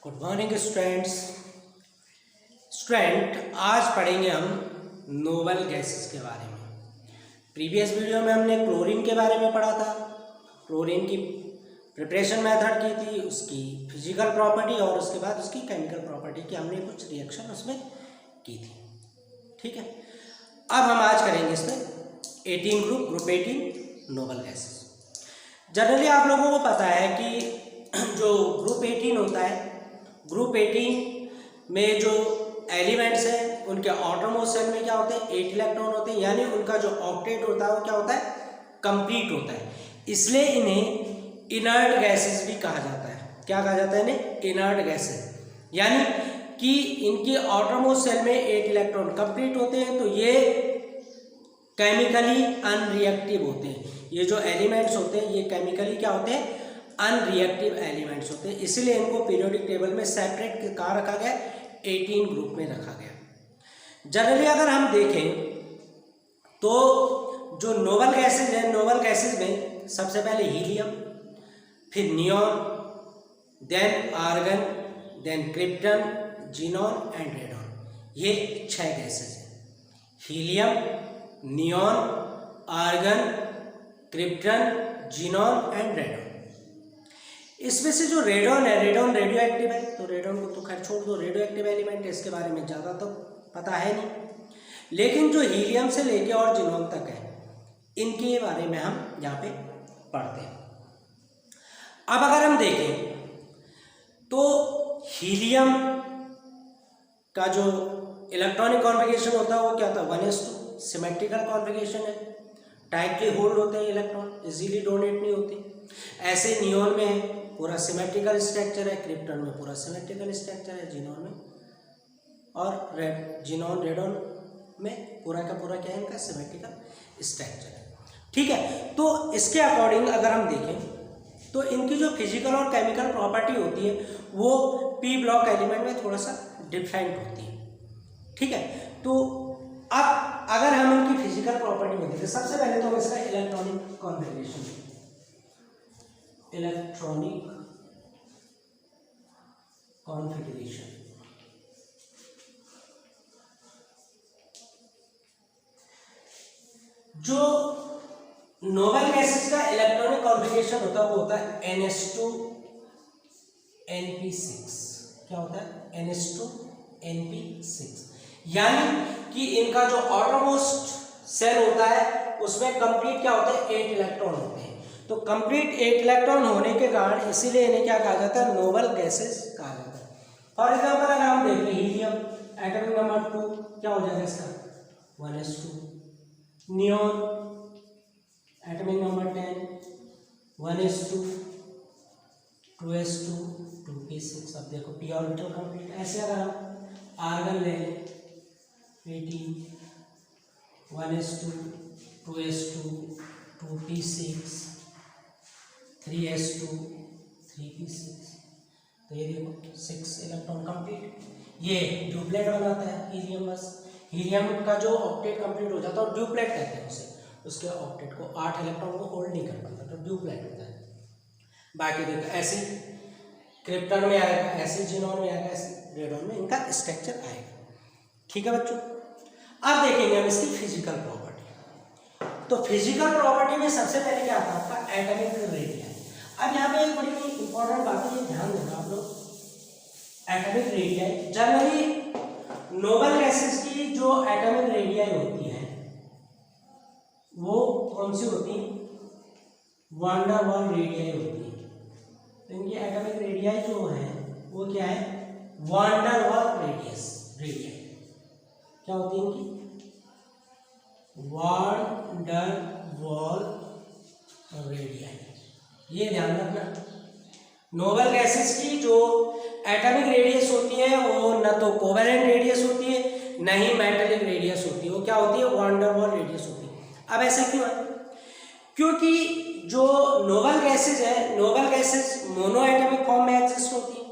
Good morning students. आज पढ़ेंगे हम नोबल गैसेस के बारे में। प्रीवियस वीडियो में हमने क्लोरीन के बारे में पढ़ा था। क्लोरीन की प्रिपरेशन मेथड की थी, उसकी फिजिकल प्रॉपर्टी और उसके बाद उसकी केमिकल प्रॉपर्टी की हमने कुछ रिएक्शन उसमें की थी। ठीक है, अब हम आज करेंगे इसमें 18 ग्रुप 18 नोबल गैसेस। जनरली आप लोगों को पता है कि जो ग्रुप 18 होता है, ग्रुप 18 में जो एलिमेंट्स हैं उनके आउटरमोस्ट शेल में क्या होते हैं, 8 इलेक्ट्रॉन होते हैं, यानी उनका जो ऑक्टेट होता है वो क्या होता है, कंप्लीट होता है। इसलिए इन्हें इनर्ट गैसेस भी कहा जाता है। क्या कहा जाता है इन्हें? इनर्ट गैसेस, यानी कि इनकी आउटरमोस्ट शेल में 8 इलेक्ट्रॉन कंप्लीट होते हैं, तो ये केमिकली अनरिएक्टिव होते हैं। ये जो एलिमेंट्स होते हैं ये केमिकली क्या होते हैं, अनरिएक्टिव एलिमेंट्स होते हैं। इसलिए इनको पीरियोडिक टेबल में सेपरेट कहाँ रखा गया, 18 ग्रुप में रखा गया। जनरली अगर हम देखें तो जो नोबल गैसेज है, नोबल गैसेज में सबसे पहले हीलियम, फिर neon, then argon, then krypton, xenon and radon. ये 6 गैसेज हैं। Helium, neon, argon, krypton, xenon and radon. इसमें से जो रेडॉन है, रेडॉन रेडियो एक्टिव है, तो रेडॉन को तो खैर छोड़ दो, रेडियो एक्टिव एलिमेंट है, इसके बारे में ज़्यादा तो पता है नहीं। लेकिन जो हीलियम से लेके और जीनॉन तक है, इनके बारे में हम यहाँ पे पढ़ते हैं। अब अगर हम देखें तो हीलियम का जो इलेक्ट्रॉनिक कॉन्फ़िगरेशन होता है वो क्या होता है, 1s2 सिमेट्रिकल कॉन्फ़िगरेशन है, टाइटली होल्ड होते हैं इलेक्ट्रॉन, इजीली डोनेट नहीं होते। ऐसे नियॉन में पूरा सिमेट्रिकल स्ट्रक्चर है, क्रिप्टन में पूरा सिमेट्रिकल स्ट्रक्चर है, जीनॉन में और जीनॉन रेडॉन में पूरा का पूरा क्या है, इनका सिमेट्रिकल स्ट्रक्चर है। ठीक है, तो इसके अकॉर्डिंग अगर हम देखें तो इनकी जो फिजिकल और केमिकल प्रॉपर्टी होती है वो पी ब्लॉक एलिमेंट में थोड़ा सा डिफरेंट होती है। ठीक है, तो अब अगर हम इनकी फिजिकल प्रॉपर्टी में देखें, सबसे पहले तो हम इसका इलेक्ट्रॉनिक कॉन्फ़िगरेशन, इलेक्ट्रॉनिक कॉन्फ़िगरेशन, जो नोबल गैसेस का इलेक्ट्रॉनिक कॉन्फ़िगरेशन होता है वो होता है NH2 NP6। क्या होता है? NH2 NP6, यानी कि इनका जो आउटरमोस्ट शेल होता है उसमें कंप्लीट क्या होता है, 8 इलेक्ट्रॉन होते हैं। तो कंप्लीट 8 इलेक्ट्रॉन होने के कारण इसीलिए इन्हें क्या कहा जाता है, नोबल गैसेस कहा जाता है। फॉर एग्जाम्पल अगर हम देखें हीलियम, एटॉमिक नंबर 2 क्या हो जाएगा इसका, 1s2। Neon atomic number 10 1s2 2s2 2p6। अब देखो p ऑर्बिटल कंप्लीट। ऐसे अगर हम आर्गन ले लें 18 1s2 2s2 2p6 3s2 3p6, तो ये देखो 6 इलेक्ट्रॉन कंप्लीट। ये ड्यूप्लेट बनाता है हीलियम। बस हीलियम का जो ऑक्टेट कंप्लीट हो जाता है और ड्यूप्लेट कहते हैं उसे, उसके ऑक्टेट को 8 इलेक्ट्रॉन को होल्ड नहीं कर पाता, तो ड्यूप्लेट होता है। बाकी देखो ऐसे क्रिप्टन में आएगा, ऐसे जीनॉन में आएगा, ऐसे रेडॉन में इनका स्ट्रक्चर आएगा। ठीक है बच्चों, अब देखेंगे हम इसकी फिजिकल प्रॉपर्टी। तो फिजिकल प्रॉपर्टी में सबसे पहले क्या आता है आपका, एटॉमिक रेडियस। अब यहाँ पे एक बड़ी इंपॉर्टेंट बात है, ये ध्यान देना आप लोग। Atomic radius, generally noble gases की जो एटॉमिक रेडियस होती है वो कौन सी होती है, वान डेर वाल्स रेडियस होती है। तो इनकी एटॉमिक रेडियस जो है वो क्या है, वान डेर वाल्स रेडियस। क्या होती है इनकी, वान डेर वाल्स रेडियस। ये ध्यान रखना, नोबल गैसेस की जो एटॉमिक रेडियस होती है वो न तो कोवेलेंट रेडियस होती है न ही मेटालिक रेडियस होती है, वो क्या होती है, वान डेर वाल्स रेडियस होती है। अब ऐसा क्यों है, क्योंकि जो नोबल गैसेज है, नोबल गैसेज मोनोएटॉमिक फॉर्म में एग्जिस्ट होती है।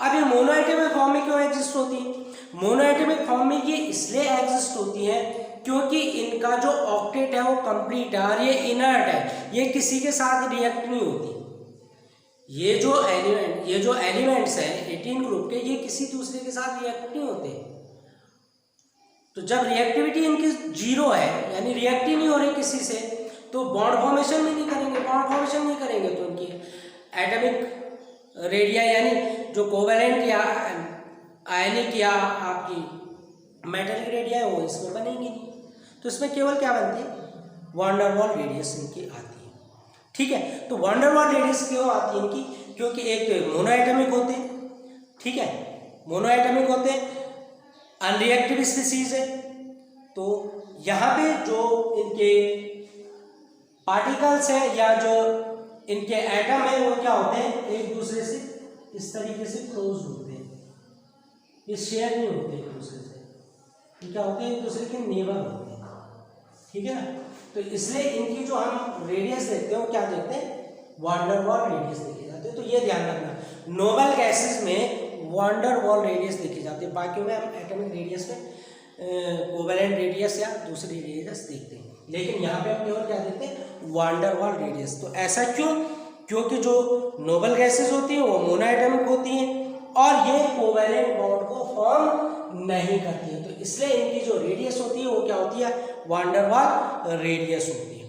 अब ये मोनोएटॉमिक फॉर्म में क्यों एग्जिस्ट होती है, मोनोएटॉमिक फॉर्म में ये इसलिए एग्जिस्ट होती है क्योंकि इनका जो ऑक्टेट है वो कंप्लीट है और ये इनर्ट है, ये किसी के साथ रिएक्ट नहीं होती। ये जो एलिमेंट्स हैं 18 ग्रुप के, ये किसी दूसरे के साथ रिएक्ट नहीं होते। तो जब रिएक्टिविटी इनकी जीरो है, यानी रिएक्ट ही नहीं हो रही किसी से, तो बॉन्ड फॉर्मेशन भी नहीं करेंगे। बॉन्ड फॉर्मेशन नहीं करेंगे तो उनकी एटॉमिक रेडिया यानी जो कोवेलेंट या आयनिक या आपकी मेटलिक रेडिया है वो इसमें बनेंगी नहीं। तो इसमें केवल क्या बनती है, वान डेर वाल रेडियस इनकी आती है। ठीक है, तो वान डेर वाल रेडियस क्यों आती है इनकी, क्योंकि एक तो मोनोएटमिक होते हैं, ठीक है, मोनोएटमिक होते हैं, अनरिएक्टिव स्पीसीज है। तो यहाँ पे जो इनके पार्टिकल्स है या जो इनके एटम है वो क्या होते हैं, एक दूसरे से इस तरीके से क्लोज होते हैं, ये शेयर नहीं होते एक दूसरे से, ये क्या होते हैं, एक दूसरे के नेबर होते हैं। ठीक है ना, तो इसलिए इनकी जो हम रेडियस देखते हैं वो क्या देखते हैं, वान डेर वाल रेडियस देखी जाती है। तो ये ध्यान रखना, नोबल गैसेस में वान डेर वाल रेडियस देखी जाती है, बाकी में हम एटॉमिक रेडियस में कोवेलेंट रेडियस या दूसरी रेडियस देखते हैं, लेकिन यहाँ पे हम केवल क्या देखते हैं, वान डेर वाल रेडियस। तो ऐसा क्यों, क्योंकि जो नोबल गैसेस होती हैं वो मोनोएटमिक होती हैं और ये कोवेलेंट बॉन्ड को फॉर्म नहीं करती है, तो इसलिए इनकी जो रेडियस होती है वो क्या होती है, वान डेर वाल रेडियस होती है।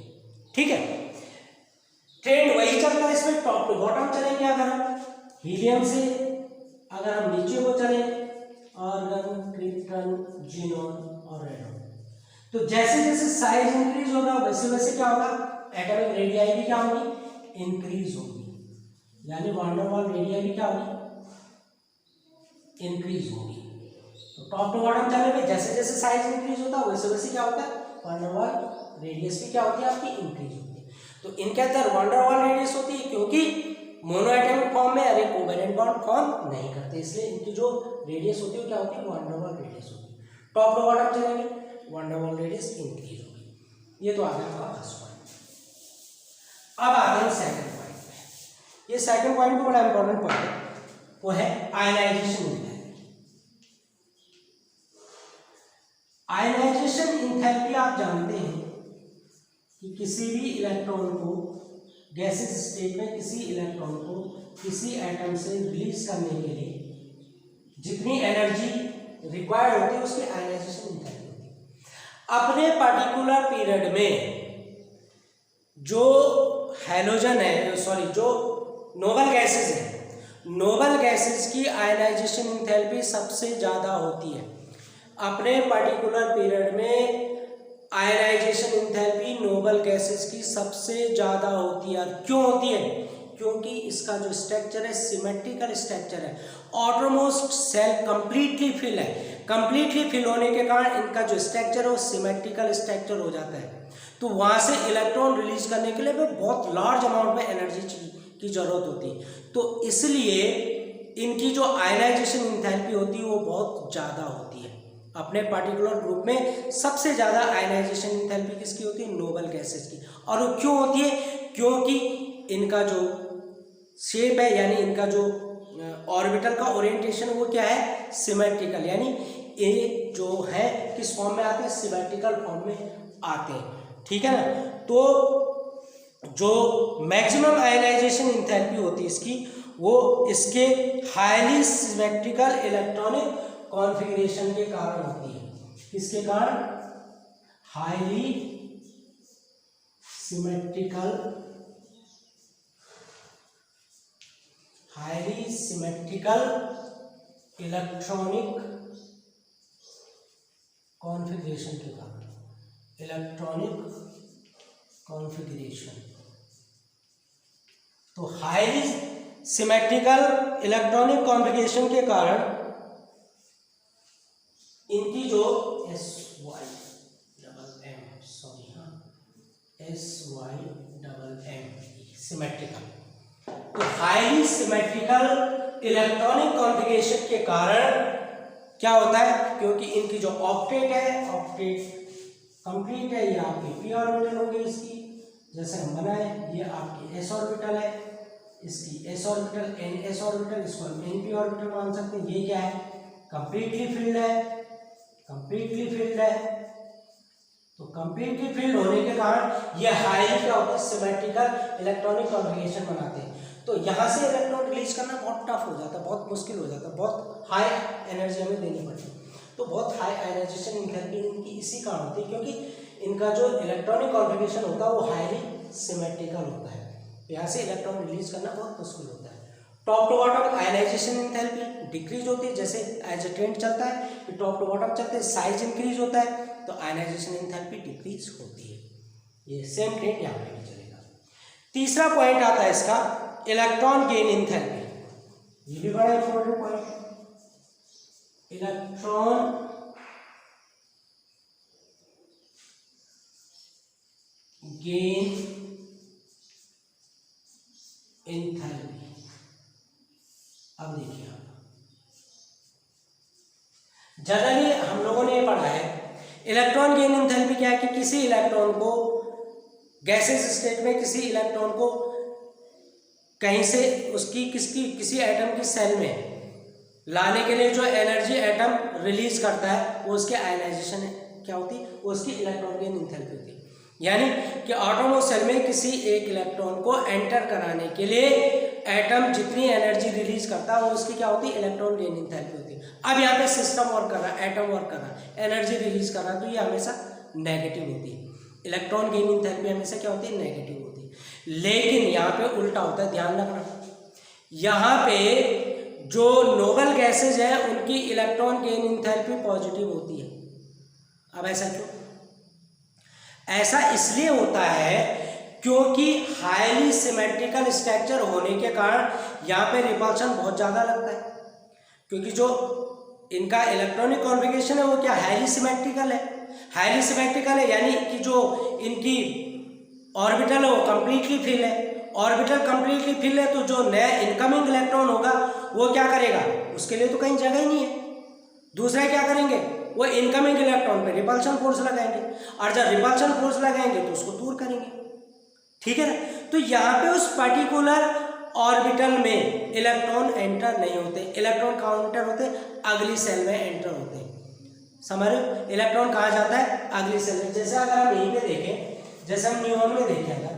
ठीक है, ट्रेंड वही चलता है इसमें, टॉप टू बॉटम चलेंगे। अगर हम हीलियम से अगर हम नीचे को चलें, आर्गन, क्रिप्टन, ज़ीनॉन और रेडॉन, तो जैसे जैसे साइज इंक्रीज होगा वैसे वैसे क्या होगा, एटॉमिक रेडियाई भी क्या होगी, इंक्रीज होगी, यानी वान डेर वाल रेडियाई भी क्या होगी, इंक्रीज होगी। तो टॉप टू बॉटम चलने में जैसे जैसे साइज इंक्रीज होता है वैसे वैसे क्या होता है, वान डेर वाल रेडियस भी क्या होती है, आपकी इंक्रीज होती है। तो इनके अंदर वान डेर वाल रेडियस होती है क्योंकि मोनोएटमिक फॉर्म में अरे कोवेलेंट बॉन्ड फॉर्म नहीं करते, इसलिए इनकी जो रेडियस होती है क्या होती है, वान डेर वाल रेडियस होती है। टॉप टू बॉटम चलेंगे, वान डेर वाल रेडियस इंक्रीज होगी। ये तो आ गया आपका फर्स्ट पॉइंट। अब आते हैं सेकंड पॉइंट पे। ये सेकंड पॉइंट भी बड़ा इंपॉर्टेंट पॉइंट है, वो है आयनाइजेशन एंथैल्पी। आयनाइजेशन एंथैल्पी आप जानते हैं कि किसी भी इलेक्ट्रॉन को गैसेस स्टेट में किसी इलेक्ट्रॉन को किसी एटम से रिलीज करने के लिए जितनी एनर्जी रिक्वायर्ड होती है उसकी आयनाइजेशन एंथैल्पी होती है। अपने पर्टिकुलर पीरियड में जो हैलोजन है, सॉरी, जो नोबल गैसेस है, नोबल गैसेस की आयनाइजेशन एंथैल्पी सबसे ज़्यादा होती है। अपने पर्टिकुलर पीरियड में आयनाइजेशन एंथैल्पी नोबल गैसेस की सबसे ज़्यादा होती है। क्यों होती है, क्योंकि इसका जो स्ट्रक्चर है सिमेट्रिकल स्ट्रक्चर है, ऑटरमोस्ट सेल कंप्लीटली फिल है, कंप्लीटली फिल होने के कारण इनका जो स्ट्रक्चर है वो सिमेट्रिकल स्ट्रक्चर हो जाता है। तो वहाँ से इलेक्ट्रॉन रिलीज करने के लिए बहुत लार्ज अमाउंट में एनर्जी की ज़रूरत होती है, तो इसलिए इनकी जो आयनाइजेशन एंथैल्पी होती है वो बहुत ज़्यादा होती है। अपने पार्टिकुलर ग्रुप में सबसे ज़्यादा आयनाइजेशन एंथैल्पी किसकी होती है, नोबल गैसेस की। और वो क्यों होती है, क्योंकि इनका जो शेप है यानी इनका जो ऑर्बिटल का ओरिएंटेशन वो क्या है, सिमेट्रिकल, यानी ये जो है किस फॉर्म में आते हैं, सिमेट्रिकल फॉर्म में आते हैं। ठीक है ना, तो जो मैक्सिमम आयनाइजेशन एंथैल्पी होती है इसकी, वो इसके हाईली सिमेट्रिकल इलेक्ट्रॉनिक कॉन्फ़िगरेशन के कारण होती है। किसके कारण, हाईली सिमेट्रिकल इलेक्ट्रॉनिक कॉन्फ़िगरेशन के कारण, इलेक्ट्रॉनिक कॉन्फ़िगरेशन। तो हाईली सिमेट्रिकल इलेक्ट्रॉनिक कॉन्फ़िगरेशन के कारण इनकी जो SY सिमेट्रिकल, तो हाईली सिमेट्रिकल इलेक्ट्रॉनिक कॉन्फ़िगरेशन के कारण क्या होता है, क्योंकि इनकी जो ऑक्टेट है, ऑक्टेट कंप्लीट है, ये आपकी p ऑर्बिटल होगी इसकी, जैसे हम बनाए, ये आपकी s ऑर्बिटल है, इसकी s ऑर्बिटल ns ऑर्बिटल, इसको हम np ऑर्बिटल मान सकते हैं। ये क्या है, कंप्लीटली फिल्ड है, कंप्लीटली फिल्ड है। तो कंप्लीटली फिल्ड होने के कारण ये हाईली क्या होता है, सिमेट्रिकल इलेक्ट्रॉनिक कॉन्फ़िगरेशन बनाते हैं। तो यहाँ से इलेक्ट्रॉन रिलीज करना बहुत टफ हो जाता है, बहुत मुश्किल हो जाता है, बहुत हाई एनर्जी हमें देनी पड़ती है। तो बहुत हाई आयनाइजेशन एंथैल्पी इनकी इसी कारण होती है क्योंकि इनका जो इलेक्ट्रॉनिक कॉन्फ़िगरेशन होता है वो हाईली सिमेट्रिकल होता है। यहाँ से इलेक्ट्रॉन रिलीज करना बहुत मुश्किल होता है। Top to bottom ionisation enthalpy decrease होती है, जैसे एज ए ट्रेंड चलता है कि टॉप टू बॉटम चलते हैं, साइज इंक्रीज होता है तो आयनाइजेशन एंथैल्पी डिक्रीज होती है। ये सेम ट्रेंड यहाँ पे भी चलेगा। तीसरा पॉइंट आता है इसका इलेक्ट्रॉन गेन एंथैल्पी। ये भी बड़ा इंपॉर्टेंट पॉइंट है। Electron gain enthalpy. अब देखिए आप जनरली हम लोगों ने ये पढ़ा है इलेक्ट्रॉन गेन एंथैल्पी क्या है कि किसी इलेक्ट्रॉन को गैसेस स्टेट में किसी इलेक्ट्रॉन को कहीं से उसकी किसी एटम की सेल में लाने के लिए जो एनर्जी एटम रिलीज करता है वो उसके आयनाइजेशन क्या होती है, वो उसकी इलेक्ट्रॉन गेन एंथैल्पी होती है। यानी कि एटम और सेल में किसी एक इलेक्ट्रॉन को एंटर कराने के लिए एटम जितनी एनर्जी रिलीज करता है वो उसकी क्या होती है, इलेक्ट्रॉन गेन एंथैल्पी होती है। अब यहाँ पे सिस्टम वर्क कर रहा है, एटम वर्क कर रहा है, एनर्जी रिलीज कर रहा है, तो ये हमेशा नेगेटिव होती है। इलेक्ट्रॉन गेन एंथैल्पी हमेशा क्या होती है, नेगेटिव होती है। लेकिन यहाँ पे उल्टा होता है, ध्यान रखना। यहाँ पे जो नोबल गैसेज है उनकी इलेक्ट्रॉन गेन एंथैल्पी पॉजिटिव होती है। अब ऐसा क्यों? ऐसा इसलिए होता है क्योंकि हाईली सिमेट्रिकल स्ट्रक्चर होने के कारण यहाँ पे रिपल्शन बहुत ज़्यादा लगता है, क्योंकि जो इनका इलेक्ट्रॉनिक कॉन्फ़िगरेशन है वो क्या हाईली सिमेट्रिकल है। हाईली सिमेट्रिकल है यानी कि जो इनकी ऑर्बिटल है वो कंप्लीटली फिल है। ऑर्बिटल कंप्लीटली फिल है तो जो नया इनकमिंग इलेक्ट्रॉन होगा वो क्या करेगा, उसके लिए तो कहीं जगह ही नहीं है। दूसरा क्या करेंगे, वो इनकमिंग इलेक्ट्रॉन पे रिपल्शन फोर्स लगाएंगे, और जब रिपल्शन फोर्स लगाएंगे तो उसको दूर करेंगे, ठीक है ना। तो यहाँ पे उस पर्टिकुलर ऑर्बिटल में इलेक्ट्रॉन एंटर नहीं होते, इलेक्ट्रॉन कहाँ एंटर होते, अगली सेल में एंटर होते। समझ रहे हो, इलेक्ट्रॉन कहाँ जाता है, अगली सेल में। जैसे अगर हम यहीं पे देखें, जैसे हम नियॉन में देखें अगर,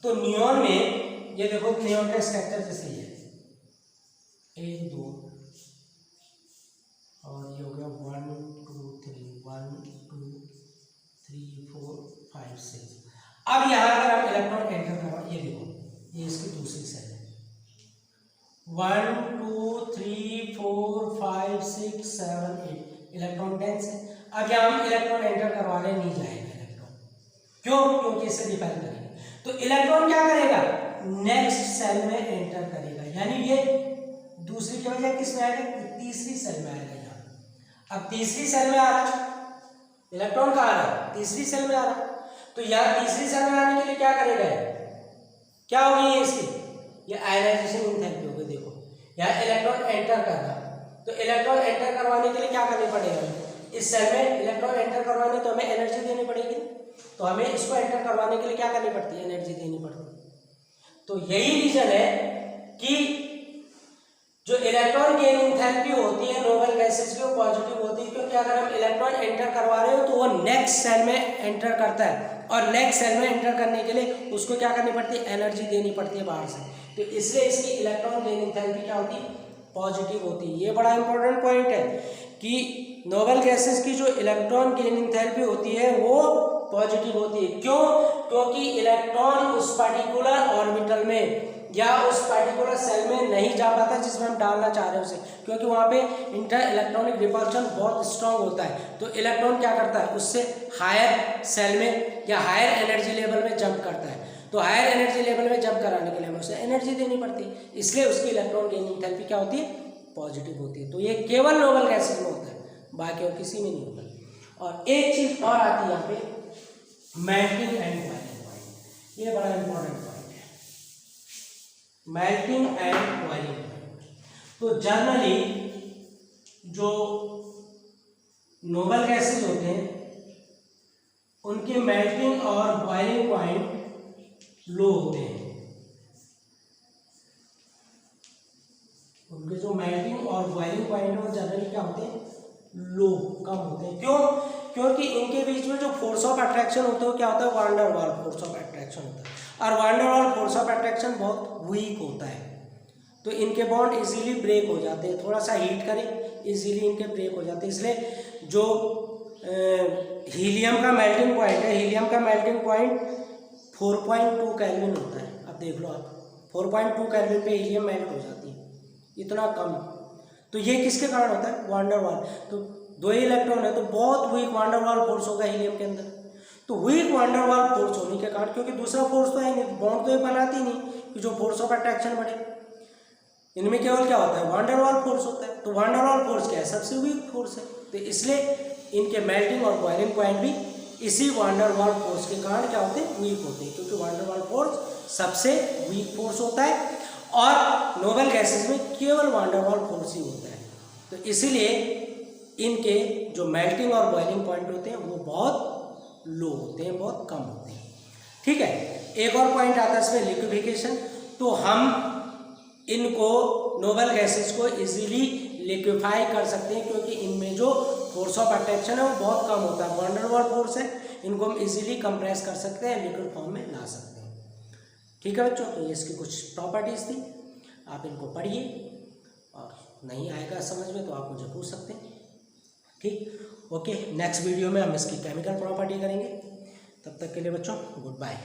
तो नियॉन में ये देखो नियॉन का स्ट्रक्चर जैसे ही है, 1 2 और ये हो गया 1 2 3 1 2 3 4 5 6। अब यहाँ अगर आप इलेक्ट्रॉन एंटर करवा, ये देखो ये इसकी दूसरी सेल है, 1 2 3 4 5 6 7 8 इलेक्ट्रॉन डेंस है। अब यहाँ हम इलेक्ट्रॉन एंटर करवाने नहीं जाएगा इलेक्ट्रॉन, क्यों, क्योंकि इसे डिफाइन करेंगे। तो इलेक्ट्रॉन क्या करेगा, नेक्स्ट सेल में एंटर करेगा, यानी ये दूसरी की बजाय किस में आएगा, तीसरी सेल में आएगा। यहाँ अब तीसरी सेल में आ रहा इलेक्ट्रॉन, कहाँ आ रहा, तीसरी सेल में आ रहा। तो यहाँ तीसरी सेल में आने के लिए क्या करेगा, क्या होगी इसकी, ये आयनाइजेशन एंथैल्पी होगी। देखो यहाँ इलेक्ट्रॉन एंटर कर रहा, तो इलेक्ट्रॉन एंटर करवाने के लिए क्या करनी पड़ेगा, इस सेल में इलेक्ट्रॉन एंटर करवाने तो हमें एनर्जी देनी पड़ेगी, तो हमें इसको एंटर करवाने के लिए क्या करनी पड़ती है, एनर्जी देनी पड़ती है। तो यही रीजन है कि जो इलेक्ट्रॉन गेन एंथैल्पी होती है नोबल गैसेस की, वो पॉजिटिव होती है, क्योंकि अगर हम इलेक्ट्रॉन एंटर करवा रहे हो तो वो नेक्स्ट सेल में एंटर करता है, और नेक्स्ट सेल में एंटर करने के लिए उसको क्या करनी पड़ती है, एनर्जी देनी पड़ती है बाहर से। तो इसलिए इसकी इलेक्ट्रॉन गेन एंथैल्पी क्या होती है, पॉजिटिव होती है। ये बड़ा इंपॉर्टेंट पॉइंट है कि नोबल गैसेस की जो इलेक्ट्रॉन गेन एंथैल्पी होती है वो पॉजिटिव होती है। क्यों, क्योंकि इलेक्ट्रॉन उस पर्टिकुलर ऑर्बिटल में या उस पर्टिकुलर सेल में नहीं जा पाता जिसमें हम डालना चाह रहे हैं उसे, क्योंकि वहाँ पे इंटर इलेक्ट्रॉनिक रिपल्शन बहुत स्ट्रांग होता है। तो इलेक्ट्रॉन क्या करता है, उससे हायर सेल में या हायर एनर्जी लेवल में जंप करता है। तो हायर एनर्जी लेवल में जंप कराने के लिए हमें उसे एनर्जी देनी पड़ती है, इसलिए उसकी इलेक्ट्रॉन गेन एंथैल्पी क्या होती है, पॉजिटिव होती है। तो ये केवल नोबल गैसेस में होता है, बाकी और किसी में नहीं होता। और एक चीज और आती है यहाँ पे, मेल्टिंग एंड बॉइलिंग पॉइंट। ये बड़ा इंपॉर्टेंट पॉइंट है, मेल्टिंग एंड बॉइलिंग पॉइंट। तो जनरली जो नोबल गैसेस होते हैं उनके मेल्टिंग और बॉइलिंग पॉइंट लो होते हैं। उनके जो मेल्टिंग और बॉइलिंग पॉइंट है वो जनरली क्या होते हैं, लो, कम होते हैं। क्यों, क्योंकि इनके बीच में जो फोर्स ऑफ अट्रैक्शन होता है वो क्या होता है, van der Waal force of attraction होता है। और van der Waals force of attraction बहुत वीक होता है, तो इनके बॉन्ड इजीली ब्रेक हो जाते हैं, थोड़ा सा हीट करें इजीली इनके ब्रेक हो जाते हैं। इसलिए जो हीलियम का मेल्टिंग पॉइंट है, हीलियम का मेल्टिंग पॉइंट 4.2 केल्विन होता है। अब देख लो आप, 4.2 केल्विन पे हीलियम मेल्ट हो जाती है, इतना कम। तो ये किसके कारण होता है? Van der Waals. तो 2 ही इलेक्ट्रॉन है तो बहुत वीक वान डेर वाल्स फोर्स होगा हीलियम के अंदर। तो वीक वान डेर वाल्स फोर्स होने के कारण, क्योंकि दूसरा फोर्स तो है नहीं, बॉन्ड तो ये बनाती नहीं कि जो फोर्स ऑफ अट्रैक्शन बढ़े, इनमें केवल क्या होता है? वान डेर वाल्स फोर्स होता है। तो वान डेर वाल्स फोर्स क्या है? सबसे वीक फोर्स है। तो इसलिए इनके मेल्टिंग और बॉइलिंग पॉइंट भी इसी वान डेर वाल्स फोर्स के कारण क्या होते हैं? वीक होते हैं, क्योंकि वान डेर वाल्स फोर्स सबसे वीक फोर्स होता है और नोबल गैसेस में केवल वान डेर वाल्स फोर्स ही होता है। तो इसीलिए इनके जो मेल्टिंग और बॉइलिंग पॉइंट होते हैं वो बहुत लो होते हैं, बहुत कम होते हैं। ठीक है, एक और पॉइंट आता है इसमें लिक्विफिकेशन। तो हम इनको नोबल गैसेस को इजीली लिक्विफाई कर सकते हैं, क्योंकि इनमें जो फोर्स ऑफ अट्रैक्शन है वो बहुत कम होता है, वान डेर वाल्स फोर्स है, इनको हम इजीली कंप्रेस कर सकते हैं, लिक्विड फॉर्म में ला सकते हैं। ठीक है बच्चों, तो ये इसकी कुछ प्रॉपर्टीज़ थी, आप इनको पढ़िए और नहीं आएगा समझ में तो आप मुझे पूछ सकते हैं। ठीक, ओके, नेक्स्ट वीडियो में हम इसकी केमिकल प्रॉपर्टी करेंगे। तब तक के लिए बच्चों गुड बाय।